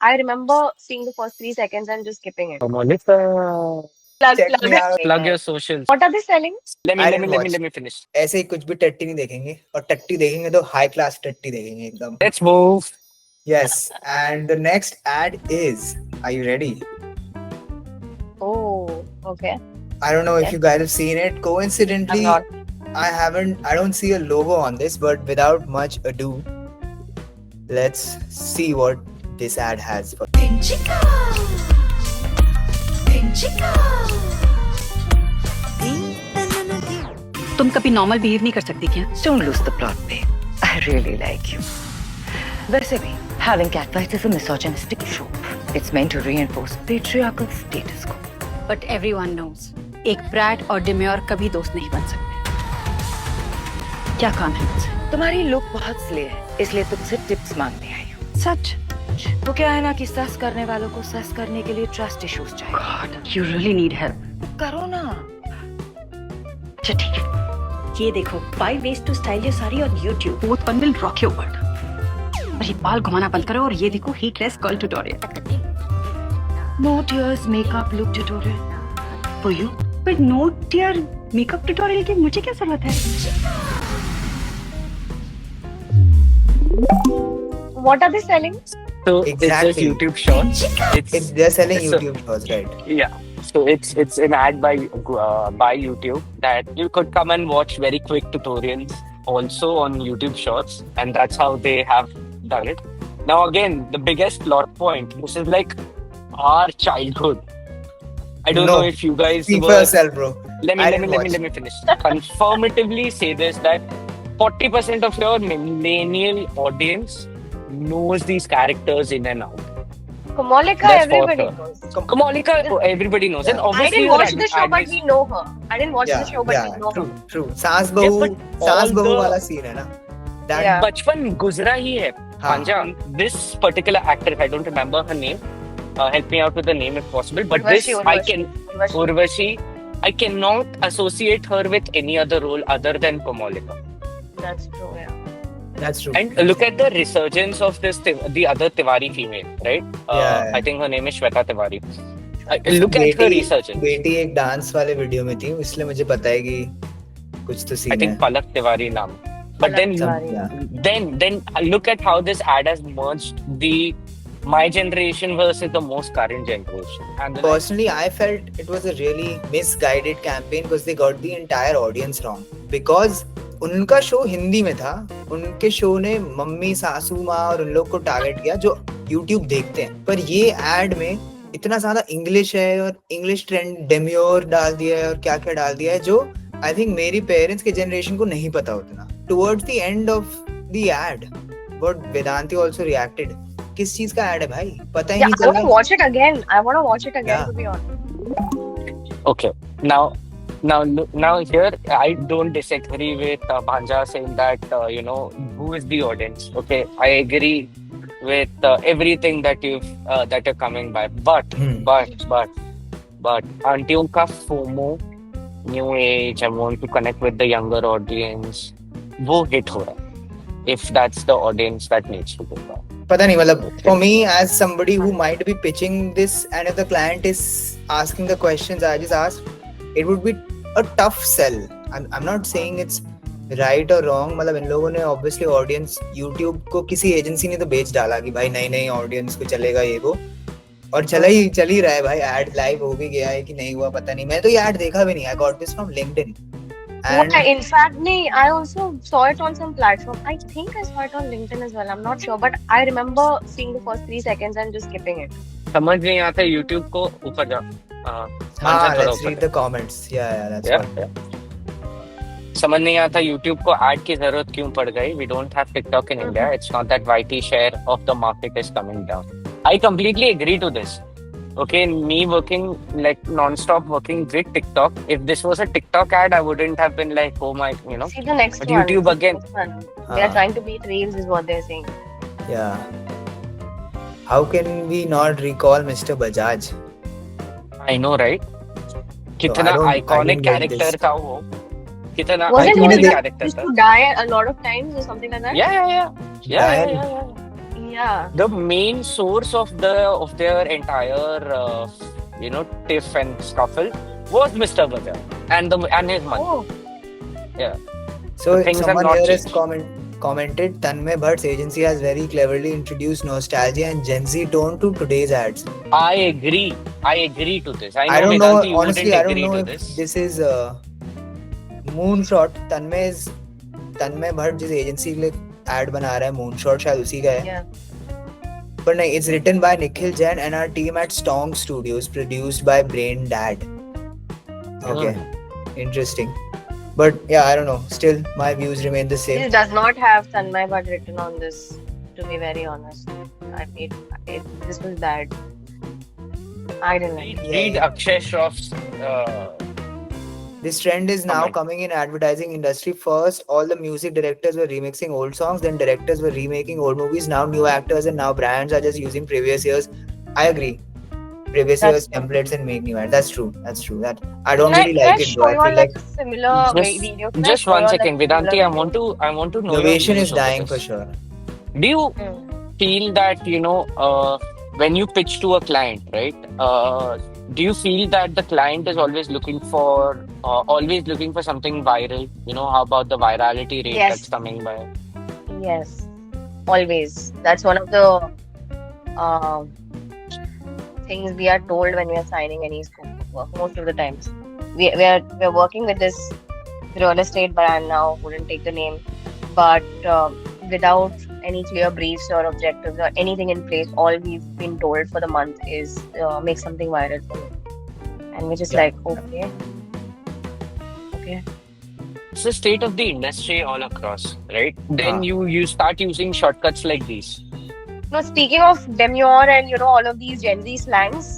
I remember seeing the first 3 seconds and just skipping it. Monica, Check me out. plug your socials. What are they selling? I didn't watch. Let me finish. ऐसे ही कुछ भी टट्टी नहीं देखेंगे, और टट्टी देखेंगे तो हाई क्लास टट्टी देखेंगे एकदम. Let's move. Yes, and the next ad is. Are you ready? Oh, okay. I don't know if Yes. you guys have seen it. I'm Coincidentally, not. I haven't. I don't see a logo on this, but without much ado, let's see what this ad has for. तुम कभी normal behave नहीं कर सकती क्या? Don't lose the plot, babe. I really like you. वैसे भी, having catfights is a misogynistic trope. It's meant to reinforce patriarchal status quo. But everyone knows, एक bread और डिम्योर कभी दोस्त नहीं बन सकते. क्या काम है मुझसे? तुम्हारी लुक बहुत स्ले है, इसलिए तुमसे टिप्स मांगने आई हूँ. सच? वो क्या है ना कि सस करने वालों को सस करने के लिए ट्रस्ट इश्यूज चाहिए. God, you really need help. करो ना. अच्छा ठीक है. ये देखो, 5 ways to style your saree on YouTube. Both one will rock your world. और ये बाल घुमाना बंद करो और ये देखो heatless curl tutorial. No tears makeup look tutorial. For you? But no dear makeup tutorial की मुझे क्या जरूरत है? What are they selling? So Exactly. it's just YouTube Shorts. It's they're selling So- YouTube shows, right? Yeah. So it's an ad by YouTube that you could come and watch very quick tutorials also on YouTube Shorts, and that's how they have done it. Now again, the biggest plot point. This is like our childhood. I don't No. know if you guys See for were. yourself, bro. Let I me didn't watch. finish. Confirmatively say this that 40% of your millennial audience knows these characters in and out. Kamolika, That's for everybody sure. knows. Kamolika, everybody knows, and Yeah. I obviously didn't your watch the show, but advice- we know her. I didn't watch Yeah, the show, but yeah, we know true, her. true. सास बहू, but सास all बहू the- वाला scene है ना. That Yeah. बचपन गुजरा ही है. हाँ. Panja, this particular actor, I don't remember her name. Help me out with the name if possible. But Urvashi, this, I Urvashi. can Urvashi. I cannot associate her with any other role other than Kamolika. That's true, yeah. That's true. And look at the resurgence of the other Tiwari female, right? Yeah. I think her name is Shweta Tiwari. Look at her resurgence. बेटी एक dance वाले video में थी, इसलिए मुझे पता है कि कुछ तो I सीन है. think Palak Tiwari naam. But then, Tiwari. Yeah. then look at how this ad has merged my generation versus the most current generation. And then Personally, I felt it was a really misguided campaign because they got the entire audience wrong. Because उनका show Hindi में था, उनके show ने mummy, सासू माँ और उन लोग को टारगेट किया जो YouTube देखते हैं. पर ये एड में इतना ज्यादा इंग्लिश है और इंग्लिश ट्रेंड डेम्योर डाल दिया है और क्या क्या डाल दिया है जो आई थिंक मेरी पेरेंट्स के जनरेशन को नहीं पता उतना. Towards the end of the ad what Vedanti also reacted. किस चीज का एड है भाई, पता ही Yeah, नहीं I चल want to रहा. watch it again. I want to watch it again, Yeah. to be honest. okay, now here I don't disagree with Bhanja saying that who is the audience. Okay, I agree with everything that you're coming by, but auntiyon ka FOMO, new age, I want to connect with the younger audience, वो hit हो रहा है. If that's the audience that needs to go by. पता नहीं, मतलब for me as somebody who might be pitching this and if the client is asking the questions I just asked, it would be a tough sell. I'm not saying it's right or wrong. मतलब इन लोगों ने obviously audience YouTube को किसी agency ने तो बेच डाला कि भाई नई नई ऑडियंस को चलेगा ये वो, और चल ही रहा है भाई. एड लाइव हो भी गया है कि नहीं हुआ पता नहीं. मैं तो ये एड देखा भी नहीं. I got this from LinkedIn. And In fact, I also saw it on some platform. I think I saw it on LinkedIn as well. I'm not sure, but I remember seeing the first 3 seconds and just skipping it. समझ नहीं आता YouTube को ऊपर जा. हाँ, थोड़ा let's ऊपर read the comments. Yeah, that's Yeah, fine. yeah. समझ नहीं आता YouTube को ad की जरूरत क्यों पड़ गई. We don't have TikTok in India. It's not that YT share of the market is coming down. I completely agree to this. Okay, me working like non-stop working with TikTok. If this was a TikTok ad, I wouldn't have been like, oh my, See the next But one. YouTube again. Next one. They are trying to beat Reels, is what they're saying. Yeah. How can we not recall Mr. Bajaj? I know, right? कितना I don't iconic get character this. था वो. कितना Wasn't tune he it- iconic character used था. to die a lot of times or something like that? Yeah. Yeah. Yeah. The main source of their entire tiff and scuffle was Mr. Bajaj and his money. Oh. Yeah. So Things have someone not here has changed. commented, Tanmay Bhatt's agency has very cleverly introduced nostalgia and Gen Z tone to today's ads. I agree. I agree to this. I I know don't know, Vedanti, you honestly, wouldn't I don't agree know to if this. this is Moonshot. Tanmay Bhatt जिस agency के लिए ad बना रहा है, Moonshot शायद उसी का है. Yeah. But नहीं, it's written by Nikhil Jain and our team at Stong Studios, produced by Brain Dad. Okay, interesting. But yeah, I don't know. Still, my views remain the same. This does not have Tanmay Bhatt written on this, to be very honest. This was bad. I didn't like it. Read Akshay Shroff's This trend is now comment. coming in advertising industry. First, all the music directors were remixing old songs, then directors were remaking old movies. Now new actors and now brands are just using previous years. I agree. Previous That's years true. templates and make new ads. That's true. That I don't Can really I like it show though. I you feel all like like a similar video? Can I Just show you one all, like, second, a similar Vedanti. I video? want to know your innovation views is over dying this. for sure. Do you Hmm. feel that when you pitch to a client, right? Do you feel that the client is always looking for something viral? How about the virality rate Yes. that's coming by? Yes, always. That's one of the uh, things we are told when we are signing any scope of work. Most of the times, we're working with this real estate brand now. Wouldn't take the name, but without any clear briefs or objectives or anything in place, all we've been told for the month is make something viral for me, and we're just Yeah. like, okay. It's the state of the industry all across, right? Then Ah. you start using shortcuts like these. No, speaking of demure and all of these Gen Z slangs,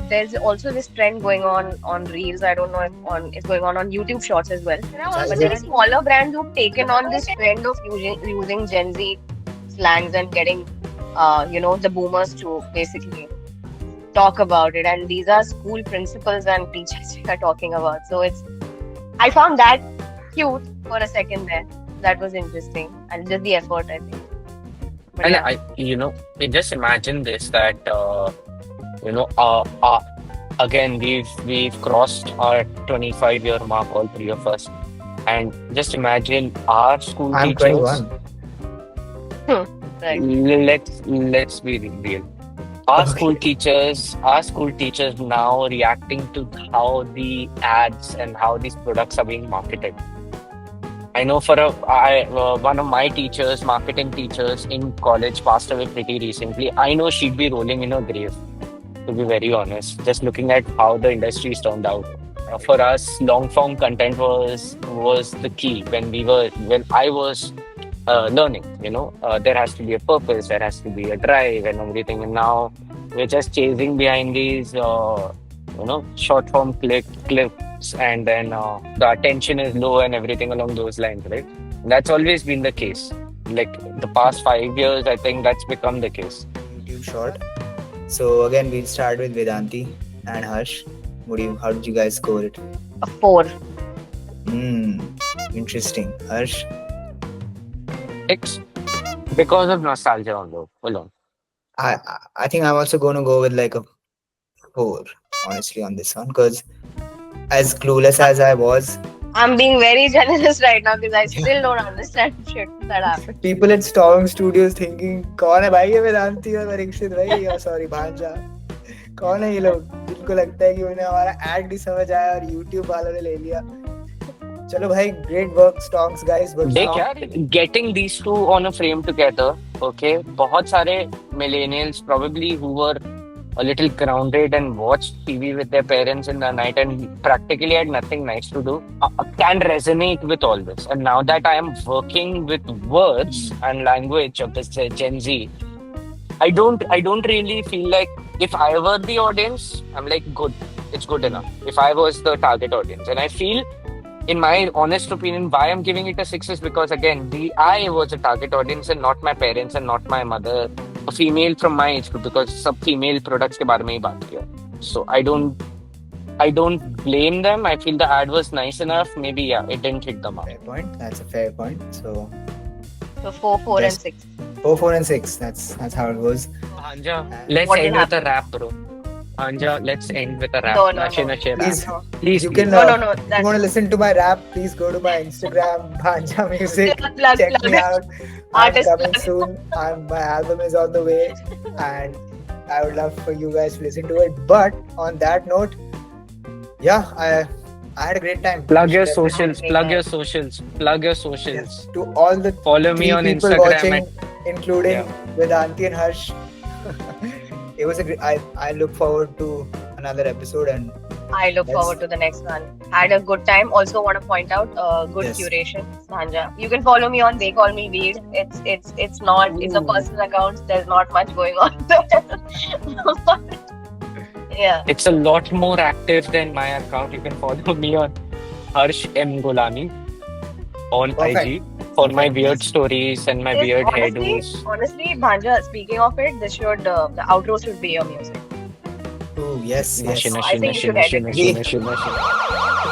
there's also this trend going on Reels. I don't know if it's going on YouTube Shorts as well. There are Is also it? many smaller brands who've taken on this trend of using Gen Z slangs and getting the boomers to basically talk about it. And these are school principals and teachers we are talking about. So I found that cute for a second there. That was interesting, and just the effort, I think. But And yeah. just imagine this that again we've crossed our 25-year mark, all three of us, and just imagine our school I'm teachers. 21. Right. Let's be real. Our school teachers now reacting to how the ads and how these products are being marketed. I know one of my teachers, marketing teachers in college, passed away pretty recently. I know she'd be rolling in her grave, to be very honest. Just looking at how the industry's turned out. For us, long form content was the key when I was learning. There has to be a purpose, there has to be a drive and everything. And now we're just chasing behind these short form clips, and then the attention is low and everything along those lines, right? That's always been the case. Like the past 5 years, I think that's become the case. YouTube short. So again, we'll start with Vedanti and Harsh. How did you guys score it? A 4. Interesting. Harsh. 6 because of nostalgia alone. I think I'm also going to go with like a 4, honestly, on this one, because as clueless as I was, I'm being very generous right now because I still don't understand shit that happened. people at Storm Studios thinking, कौन है भाई ये वेदांती और परीक्षित भाई, या sorry भांजा, कौन है ये लोग? जिनको लगता है कि उन्हें हमारा एड नहीं समझ आया और YouTube वालों ने ले लिया. चलो भाई, great work Storms guys. But देख यार, getting these two on a frame together, okay, बहुत सारे millennials probably who were a little grounded and watched TV with their parents in the night and practically had nothing nice to do can resonate with all this. And now that I am working with words and language of this Gen Z, I don't really feel like if I were the audience, I'm like, good, it's good enough. If I was the target audience, and I feel, in my honest opinion, why I'm giving it a 6 is because again, I was a target audience and not my parents and not my mother, a female from my age group, because सब female products के बारे में ही बात किया. So I don't blame them. I feel the ad was nice enough. Maybe it didn't hit the mark. fair point. That's a fair point. So So 4, 4 Yes. and 6. 4, 4, and 6. That's how it goes. Hanja, And let's What will end with a happen? rap, bro. Hanja, let's end with a rap. No, no, Nashe no. Nashe rap. Please, No. Please, you please. can. No, no, no. If you That's want to listen to my rap, please go to my Instagram, Bhanja Music. plug, Check plug me it. out. I'm Artist coming plug. soon. My album is on the way, and I would love for you guys to listen to it. But on that note, yeah, I had a great time. Plug your Definitely. socials. Great Plug time. your socials. Plug your socials. Yes, to all the Follow me 3 on people Instagram watching, at including Yeah. Vedanti and Harsh. It was a great. I look forward to another episode, and I look Let's- forward to the next one. Had a good time. Also want to point out good Yes. curation, Bhanja. You can follow me on They Call Me Weed. It's not it's a Ooh. personal account. There's not much going on there. Yeah. It's a lot more active than my account. You can follow me on Harsh M. Golani on Perfect. IG for my Perfect, weird yes. stories and my This- weird honestly, hairdos. honestly, Bhanja, speaking of it, this should the outro should be your music. ooh, yes, yes. Nashi, I nashi, think you nashi, should nashi, edit nashi, it. nashi, nashi.